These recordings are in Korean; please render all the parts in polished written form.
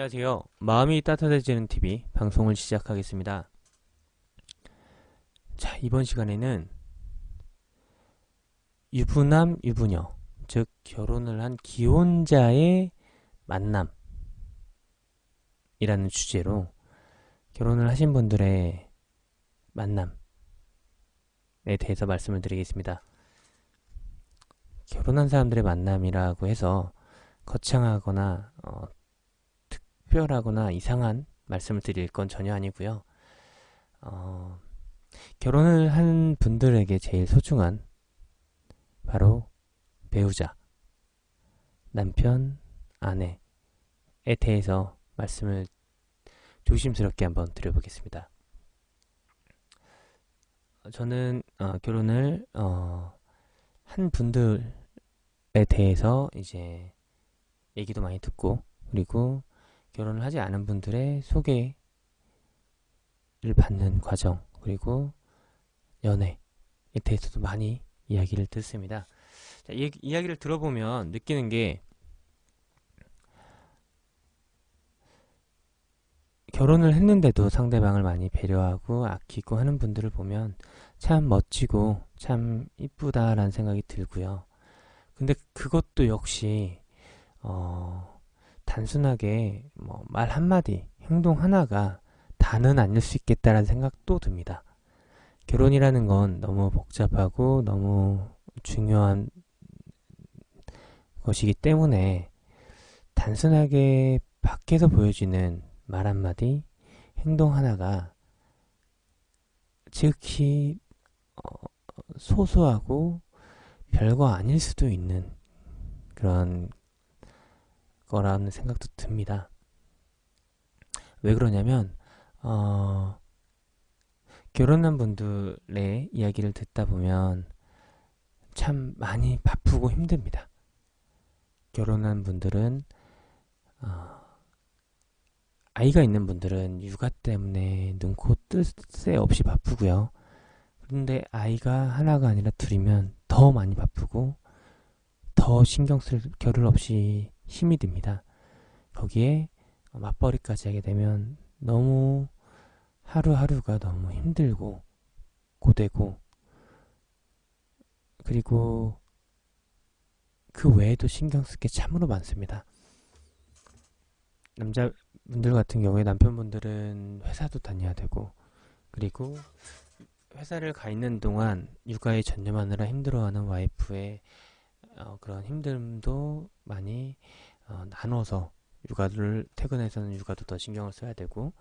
안녕하세요. 마음이 따뜻해지는 TV 방송을 시작하겠습니다. 자, 이번 시간에는 유부남, 유부녀, 즉 결혼을 한 기혼자의 만남이라는 주제로 결혼을 하신 분들의 만남에 대해서 말씀을 드리겠습니다. 결혼한 사람들의 만남이라고 해서 거창하거나 특별하거나 이상한 말씀을 드릴 건 전혀 아니고요. 결혼을 한 분들에게 제일 소중한 바로 배우자, 남편, 아내에 대해서 말씀을 조심스럽게 한번 드려보겠습니다. 저는 결혼을 한 분들에 대해서 이제 얘기도 많이 듣고, 그리고 결혼을 하지 않은 분들의 소개를 받는 과정, 그리고 연애에 대해서도 많이 이야기를 듣습니다. 자, 이야기를 들어보면 느끼는 게, 결혼을 했는데도 상대방을 많이 배려하고 아끼고 하는 분들을 보면 참 멋지고 참 이쁘다라는 생각이 들고요. 근데 그것도 역시 단순하게 뭐 말 한마디, 행동 하나가 다는 아닐 수 있겠다라는 생각도 듭니다. 결혼이라는 건 너무 복잡하고 너무 중요한 것이기 때문에 단순하게 밖에서 보여지는 말 한마디, 행동 하나가 지극히 소소하고 별거 아닐 수도 있는 그런 거라는 생각도 듭니다. 왜 그러냐면 결혼한 분들의 이야기를 듣다 보면 참 많이 바쁘고 힘듭니다. 결혼한 분들은 아이가 있는 분들은 육아 때문에 눈코 뜰 새 없이 바쁘고요. 그런데 아이가 하나가 아니라 둘이면 더 많이 바쁘고 더 신경 쓸 겨를 없이 힘이 듭니다. 거기에 맞벌이까지 하게 되면 너무 하루하루가 너무 힘들고 고되고, 그리고 그 외에도 신경 쓸 게 참으로 많습니다. 남자분들 같은 경우에 남편분들은 회사도 다녀야 되고, 그리고 회사를 가 있는 동안 육아에 전념하느라 힘들어하는 와이프의 그런 힘듦도 많이 나눠서, 육아를 퇴근해서는 육아도 더 신경을 써야 되고,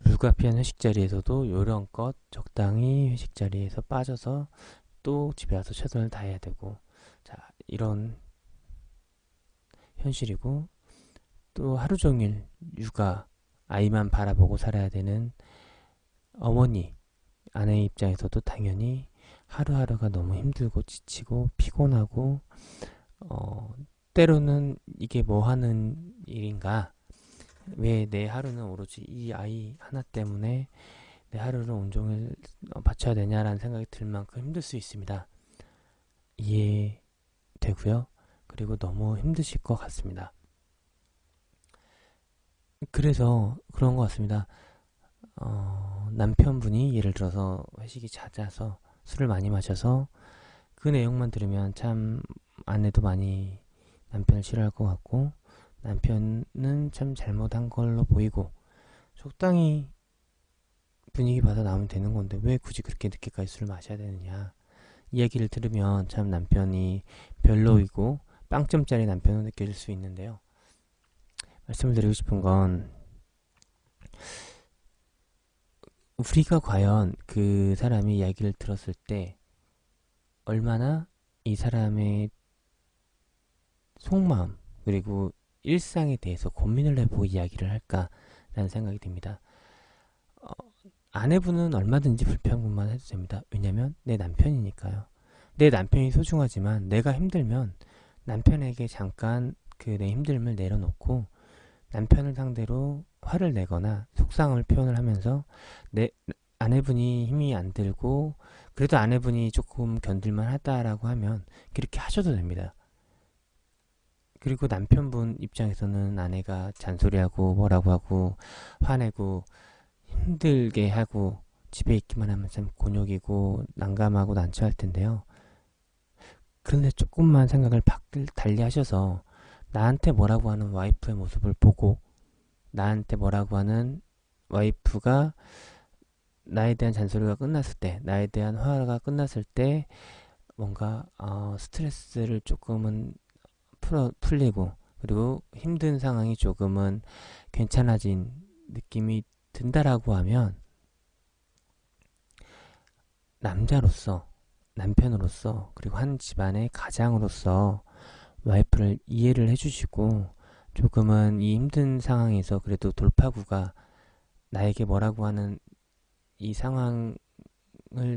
불가피한 회식 자리에서도 요령껏 적당히 회식 자리에서 빠져서 또 집에 와서 최선을 다해야 되고, 자, 이런 현실이고, 또 하루 종일 육아, 아이만 바라보고 살아야 되는 어머니, 아내 입장에서도 당연히 하루하루가 너무 힘들고 지치고 피곤하고, 때로는 이게 뭐 하는 일인가, 왜 내 하루는 오로지 이 아이 하나 때문에 내 하루를 온종일 바쳐야 되냐라는 생각이 들 만큼 힘들 수 있습니다. 이해되고요. 그리고 너무 힘드실 것 같습니다. 그래서 그런 것 같습니다. 남편분이 예를 들어서 회식이 잦아서 술을 많이 마셔서 그 내용만 들으면 참 아내도 많이 남편을 싫어할 것 같고, 남편은 참 잘못한 걸로 보이고, 적당히 분위기 봐서 나오면 되는 건데 왜 굳이 그렇게 늦게까지 술을 마셔야 되느냐, 이야기를 들으면 참 남편이 별로이고 빵점짜리 남편으로 느껴질 수 있는데요. 말씀을 드리고 싶은 건, 우리가 과연 그 사람의 이야기를 들었을 때 얼마나 이 사람의 속마음, 그리고 일상에 대해서 고민을 해보고 이야기를 할까라는 생각이 듭니다. 아내분은 얼마든지 불평만 해도 됩니다. 왜냐면 내 남편이니까요. 내 남편이 소중하지만 내가 힘들면 남편에게 잠깐 그 내 힘듦을 내려놓고 남편을 상대로 화를 내거나 속상함을 표현을 하면서, 내 아내분이 힘이 안 들고 그래도 아내분이 조금 견딜만 하다라고 하면 그렇게 하셔도 됩니다. 그리고 남편분 입장에서는 아내가 잔소리하고 뭐라고 하고 화내고 힘들게 하고 집에 있기만 하면 참 곤욕이고 난감하고 난처할 텐데요. 그런데 조금만 생각을 달리 하셔서 나한테 뭐라고 하는 와이프의 모습을 보고 나한테 뭐라고 하는 와이프가 나에 대한 잔소리가 끝났을 때, 나에 대한 화가 끝났을 때 뭔가 스트레스를 조금은 풀리고 그리고 힘든 상황이 조금은 괜찮아진 느낌이 든다라고 하면 남자로서, 남편으로서, 그리고 한 집안의 가장으로서 와이프를 이해를 해주시고 조금은 이 힘든 상황에서 그래도 돌파구가 나에게 뭐라고 하는 이 상황을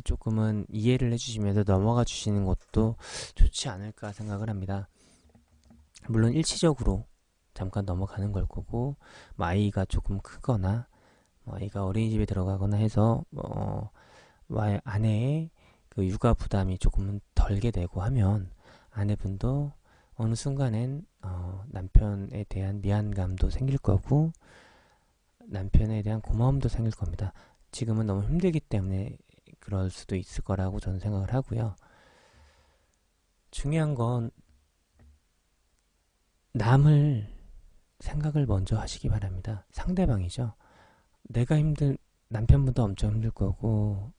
조금은 이해를 해주시면서 넘어가 주시는 것도 좋지 않을까 생각을 합니다. 물론 일시적으로 잠깐 넘어가는 걸 거고 뭐 아이가 조금 크거나 뭐 아이가 어린이집에 들어가거나 해서 아내의 그 육아 부담이 조금은 덜게 되고 하면 아내분도 어느 순간엔 남편에 대한 미안감도 생길 거고 남편에 대한 고마움도 생길 겁니다. 지금은 너무 힘들기 때문에 그럴 수도 있을 거라고 저는 생각을 하고요. 중요한 건 남을 생각을 먼저 하시기 바랍니다. 상대방이죠. 남편분도 엄청 힘들 거고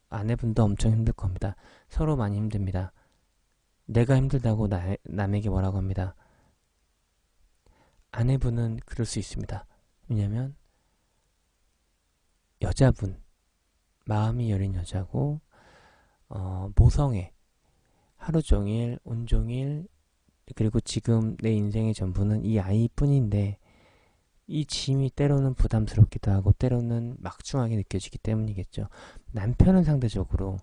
아내분도 엄청 힘들 겁니다. 서로 많이 힘듭니다. 내가 힘들다고 남에게 뭐라고 합니다. 아내분은 그럴 수 있습니다. 왜냐면 여자분, 마음이 여린 여자고 모성애, 하루 종일 온종일 그리고 지금 내 인생의 전부는 이 아이뿐인데 이 짐이 때로는 부담스럽기도 하고 때로는 막중하게 느껴지기 때문이겠죠. 남편은 상대적으로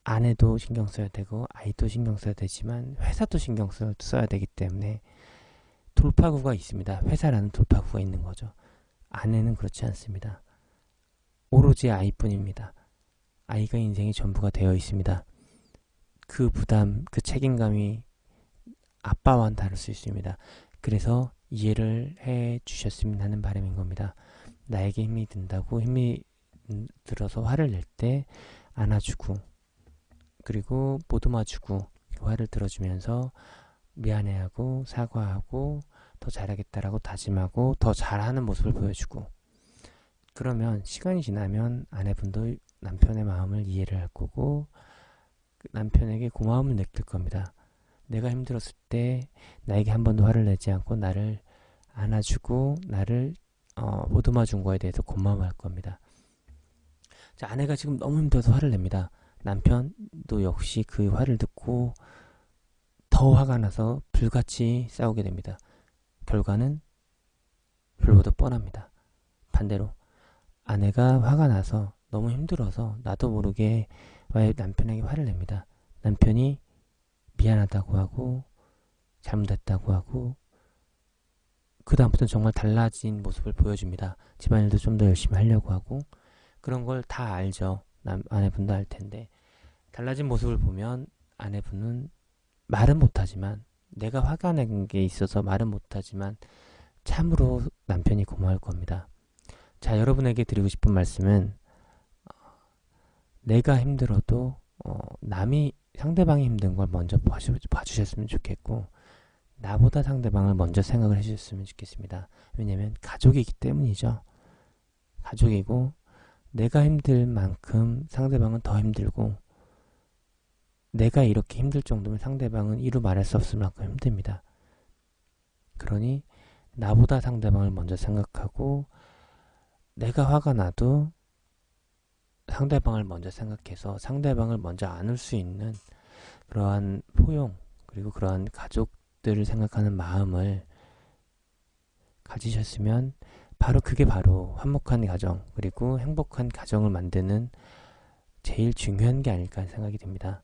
아내도 신경 써야 되고 아이도 신경 써야 되지만 회사도 신경 써야 되기 때문에 돌파구가 있습니다. 회사라는 돌파구가 있는 거죠. 아내는 그렇지 않습니다. 오로지 아이뿐입니다. 아이가 인생의 전부가 되어 있습니다. 그 부담, 그 책임감이 아빠와는 다를 수 있습니다. 그래서 이해를 해 주셨으면 하는 바람인 겁니다. 나에게 힘이 든다고 힘이 들어서 화를 낼 때 안아주고 그리고 보듬어주고 화를 들어주면서 미안해하고 사과하고 더 잘하겠다라고 다짐하고 더 잘하는 모습을 보여주고 그러면 시간이 지나면 아내분도 남편의 마음을 이해를 할 거고 남편에게 고마움을 느낄 겁니다. 내가 힘들었을 때 나에게 한 번도 화를 내지 않고 나를 안아주고 나를 보듬어준 거에 대해서 고마워할 겁니다. 자, 아내가 지금 너무 힘들어서 화를 냅니다. 남편도 역시 그 화를 듣고 더 화가 나서 불같이 싸우게 됩니다. 결과는 별보다 뻔합니다. 반대로 아내가 화가 나서 너무 힘들어서 나도 모르게 남편에게 화를 냅니다. 남편이 미안하다고 하고 잘못했다고 하고 그 다음부터는 정말 달라진 모습을 보여줍니다. 집안일도 좀 더 열심히 하려고 하고 그런 걸 다 알죠. 아내분도 알 텐데 달라진 모습을 보면 아내분은 말은 못하지만 내가 화가 난 게 있어서 말은 못하지만 참으로 남편이 고마울 겁니다. 자, 여러분에게 드리고 싶은 말씀은 내가 힘들어도 상대방이 힘든 걸 먼저 봐주셨으면 좋겠고 나보다 상대방을 먼저 생각을 해주셨으면 좋겠습니다. 왜냐면 가족이기 때문이죠. 가족이고 내가 힘들 만큼 상대방은 더 힘들고 내가 이렇게 힘들 정도면 상대방은 이루 말할 수 없을 만큼 힘듭니다. 그러니 나보다 상대방을 먼저 생각하고 내가 화가 나도 상대방을 먼저 생각해서 상대방을 먼저 안을 수 있는 그러한 포용 그리고 그러한 가족들을 생각하는 마음을 가지셨으면 그게 바로 화목한 가정 그리고 행복한 가정을 만드는 제일 중요한 게 아닐까 생각이 듭니다.